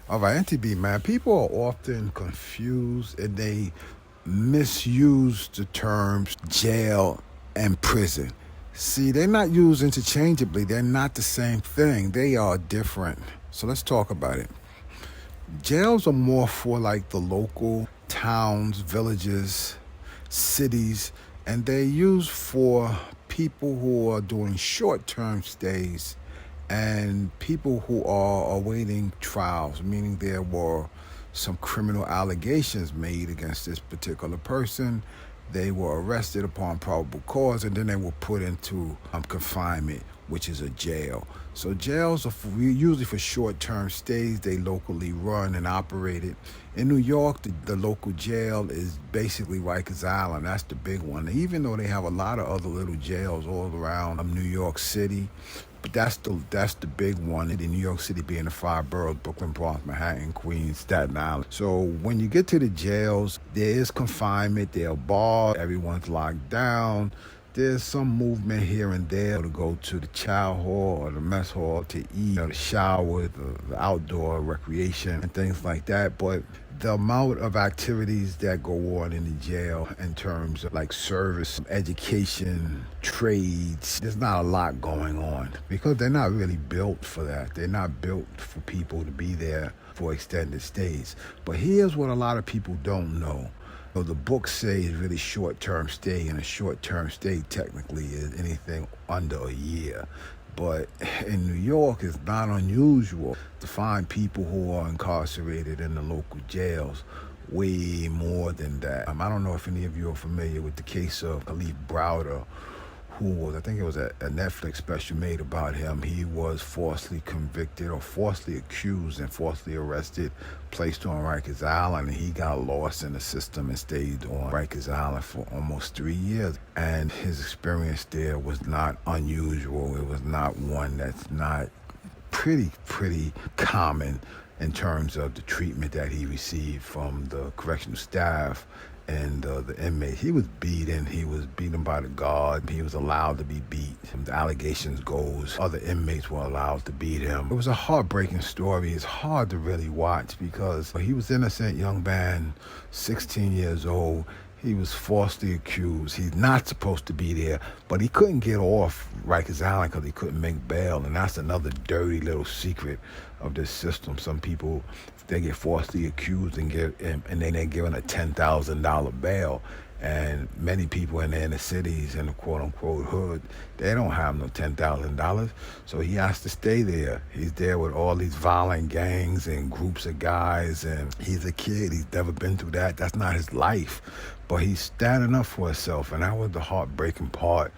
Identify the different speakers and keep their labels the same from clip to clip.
Speaker 1: All right, NTB, man, people are often confused and they misuse the terms jail and prison. See, they're not used interchangeably. They're not the same thing. They are different. So let's talk about it. Jails are more for like the local towns, villages, cities, and they're used for people who are doing short-term stays and people who are awaiting trials, meaning there were some criminal allegations made against this particular person. They were arrested upon probable cause, and then they were put into confinement, which is a jail. So jails are usually for short-term stays. They locally run and operated. In New York, the local jail is basically Rikers Island. That's the big one. Even though they have a lot of other little jails all around New York City, but that's the big one. In New York City being the five boroughs: Brooklyn, Bronx, Manhattan, Queens, Staten Island. So when you get to the jails, there is confinement, there are bars, everyone's locked down. There's some movement here and there to go to the chow hall or the mess hall to eat, or the shower, the outdoor recreation and things like that. But the amount of activities that go on in the jail in terms of like service, education, trades, there's not a lot going on because they're not really built for that. They're not built for people to be there for extended stays. But here's what a lot of people don't know. So the books say it's really short-term stay, and a short-term stay technically is anything under a year. But in New York, it's not unusual to find people who are incarcerated in the local jails way more than that. I don't know if any of you are familiar with the case of Khalif Browder, who was, I think it was a Netflix special made about him. He was falsely convicted or falsely accused and falsely arrested, placed on Rikers Island, and he got lost in the system and stayed on Rikers Island for almost 3 years. And his experience there was not unusual. It was not one that's not pretty common in terms of the treatment that he received from the correctional staff and the inmate. He was beaten by the guard. He was allowed to be beat. The allegations goes other inmates were allowed to beat him. It was a heartbreaking story. It's hard to really watch because he was innocent young man, 16 years old. He was falsely accused. He's not supposed to be there, but he couldn't get off Rikers Island because he couldn't make bail, and that's another dirty little secret of this system. Some people, they get falsely accused and then they're given a $10,000 bail. And many people in the inner cities in the quote-unquote hood, they don't have no $10,000. So he has to stay there. He's there with all these violent gangs and groups of guys, and he's a kid. He's never been through that. That's not his life. But he's standing up for himself, and that was the heartbreaking part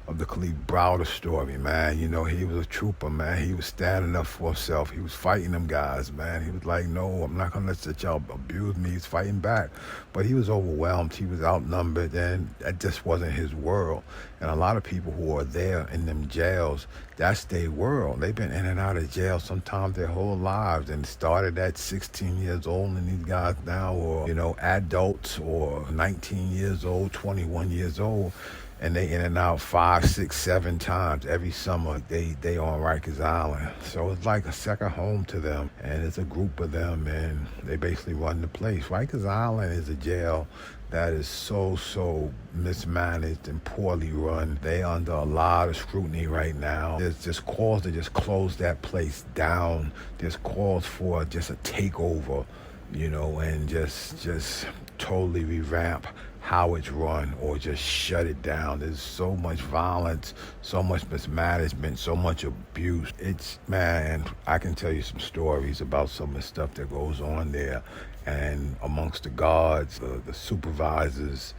Speaker 1: of the Khalif Browder story, man. You know, he was a trooper, man. He was standing up for himself. He was fighting them guys, man. He was like, no, I'm not gonna let y'all abuse me. He's fighting back. But he was overwhelmed. He was outnumbered, and that just wasn't his world. And a lot of people who are there in them jails, that's their world. They've been in and out of jail sometimes their whole lives, and started at 16 years old, and these guys now are, you know, adults or 19 years old, 21 years old. And they in and out 5, 6, 7 times every summer. They on Rikers Island, so it's like a second home to them. And it's a group of them, and they basically run the place. Rikers Island is a jail that is so mismanaged and poorly run. They under a lot of scrutiny right now. There's just calls to just close that place down. There's calls for just a takeover, you know, and just totally revamp how it's run or just shut it down. There's so much violence, so much mismanagement, so much abuse. It's, man, I can tell you some stories about some of the stuff that goes on there, and amongst the guards, the supervisors,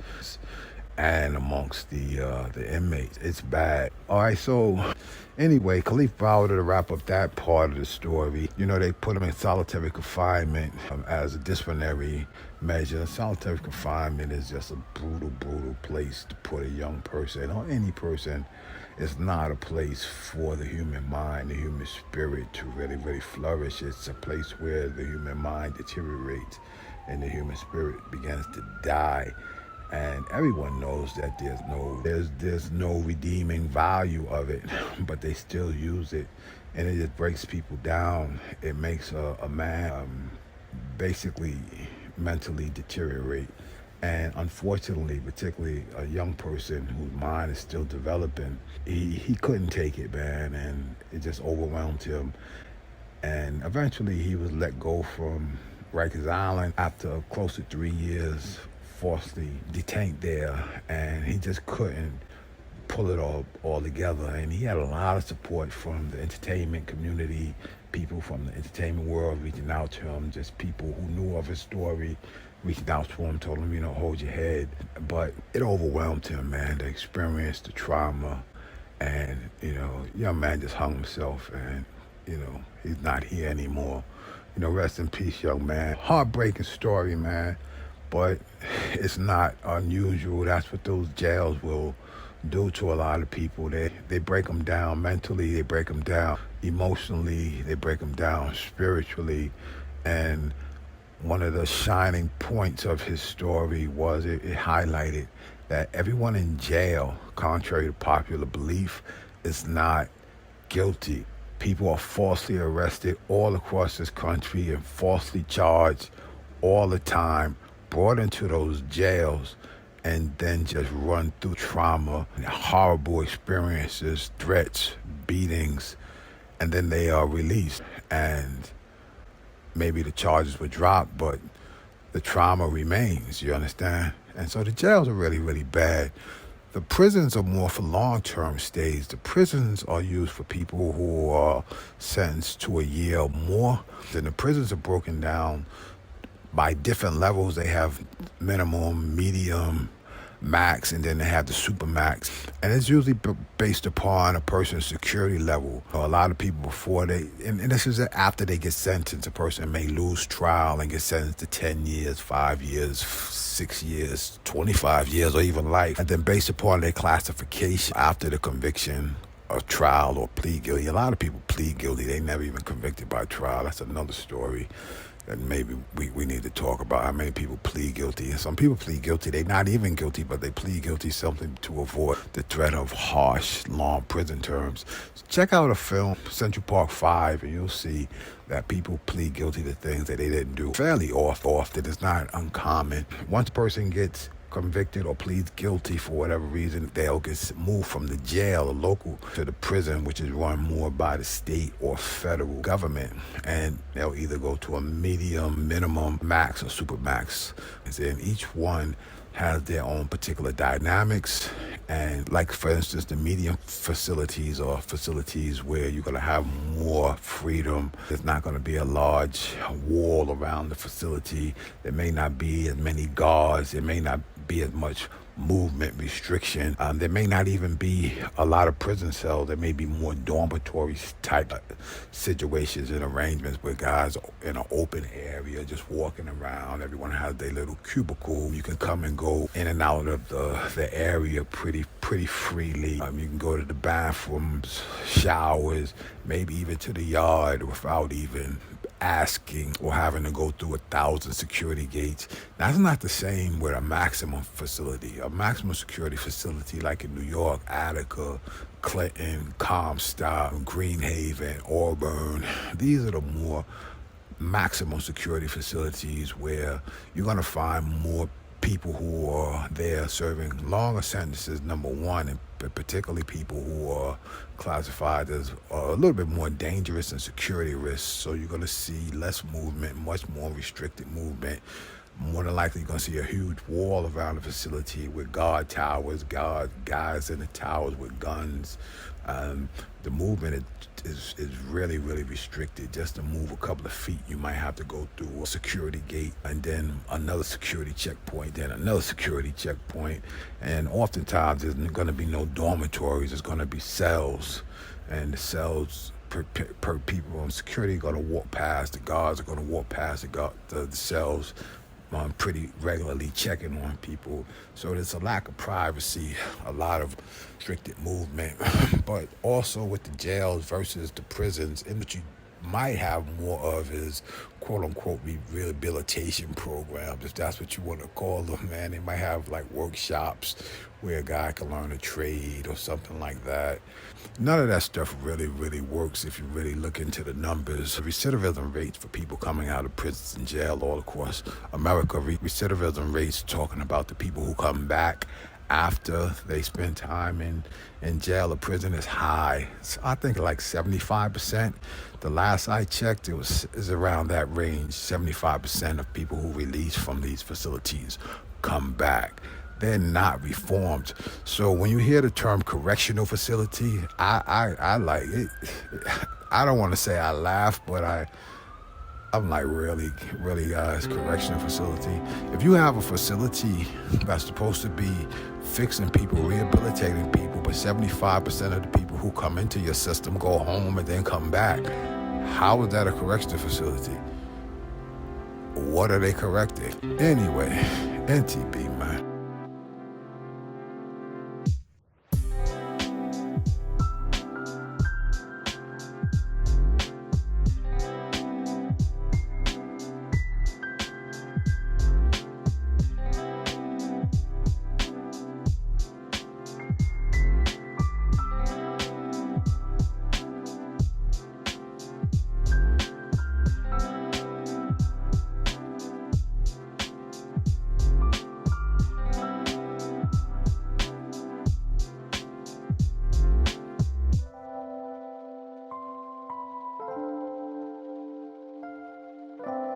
Speaker 1: and amongst the inmates. It's bad. All right, so anyway, Khalif Browder, to wrap up that part of the story, you know, they put him in solitary confinement as a disciplinary measure. Solitary confinement is just a brutal place to put a young person, or any person. It's not a place for the human mind, the human spirit to really flourish. It's a place where the human mind deteriorates and the human spirit begins to die. And everyone knows that there's no redeeming value of it, but they still use it and it just breaks people down. It makes a man basically mentally deteriorate. And unfortunately, particularly a young person whose mind is still developing, he couldn't take it, man, and it just overwhelmed him. And eventually he was let go from Rikers Island after close to 3 years, falsely detained there, and he just couldn't pull it all together. And he had a lot of support from the entertainment community, people from the entertainment world reaching out to him, just people who knew of his story reached out to him, told him, hold your head. But it overwhelmed him, man, the experience, the trauma. And, young man just hung himself, and, he's not here anymore. Rest in peace, young man. Heartbreaking story, man. But it's not unusual. That's what those jails will do to a lot of people. They break them down mentally, they break them down emotionally, they break them down spiritually. And one of the shining points of his story was it highlighted that everyone in jail, contrary to popular belief, is not guilty. People are falsely arrested all across this country and falsely charged all the time, brought into those jails, and then just run through trauma and horrible experiences, threats, beatings, and then they are released. And maybe the charges were dropped, but the trauma remains, you understand? And so the jails are really, really bad. The prisons are more for long-term stays. The prisons are used for people who are sentenced to a year or more. Then the prisons are broken down by different levels. They have minimum, medium, max, and then they have the super max. And it's usually based upon a person's security level. A lot of people before and this is after they get sentenced, a person may lose trial and get sentenced to 10 years, 5 years, 6 years, 25 years, or even life. And then based upon their classification after the conviction or trial or plead guilty. A lot of people plead guilty. They never even convicted by trial. That's another story that maybe we need to talk about. How many people plead guilty? And some people plead guilty. They're not even guilty, but they plead guilty something to avoid the threat of harsh, long prison terms. So check out a film, Central Park 5, and you'll see that people plead guilty to things that they didn't do fairly often. It's not uncommon. Once a person gets convicted or pleads guilty for whatever reason, they'll get moved from the jail or local to the prison, which is run more by the state or federal government. And they'll either go to a medium, minimum, max, or super max. And each one has their own particular dynamics. And like, for instance, the medium facilities are facilities where you're going to have more freedom. There's not going to be a large wall around the facility. There may not be as many guards. There may not be as much movement restriction. There may not even be a lot of prison cells. There may be more dormitory type situations and arrangements where guys are in an open area just walking around. Everyone has their little cubicle. You can come and go in and out of the area pretty freely. You can go to the bathrooms, showers, maybe even to the yard without even asking or having to go through 1,000 security gates. That's not the same with a maximum facility. A maximum security facility like in New York, Attica, Clinton, Comstock, Greenhaven, Auburn. These are the more maximum security facilities where you're going to find more people who are there serving longer sentences, number one, and particularly people who are classified as a little bit more dangerous and security risks. So you're going to see less movement, much more restricted movement. More than likely, you're going to see a huge wall around the facility with guard towers, guys in the towers with guns. The movement is really, really restricted. Just to move a couple of feet, you might have to go through a security gate and then another security checkpoint, then another security checkpoint. And oftentimes, there's going to be no dormitories. There's going to be cells. And the cells per people on security are going to walk past. The guards are going to walk past the cells pretty regularly, checking on people. So there's a lack of privacy, a lot of restricted movement. But also with the jails versus the prisons, in which you might have more of is quote unquote rehabilitation programs, if that's what you want to call them, man. They might have like workshops where a guy can learn a trade or something like that. None of that stuff really works if you really look into the numbers. Recidivism rates for people coming out of prisons and jail all across America, recidivism rates talking about the people who come back after they spend time in jail or prison is high. So I think like 75%. The last I checked, is around that range. 75% of people who release from these facilities come back. They're not reformed. So when you hear the term correctional facility, I like it. I don't want to say I laugh, but I'm like, really, it's a correctional facility. If you have a facility that's supposed to be fixing people, rehabilitating people, but 75% of the people who come into your system go home and then come back, how is that a correctional facility? What are they correcting? Anyway, NTB, man.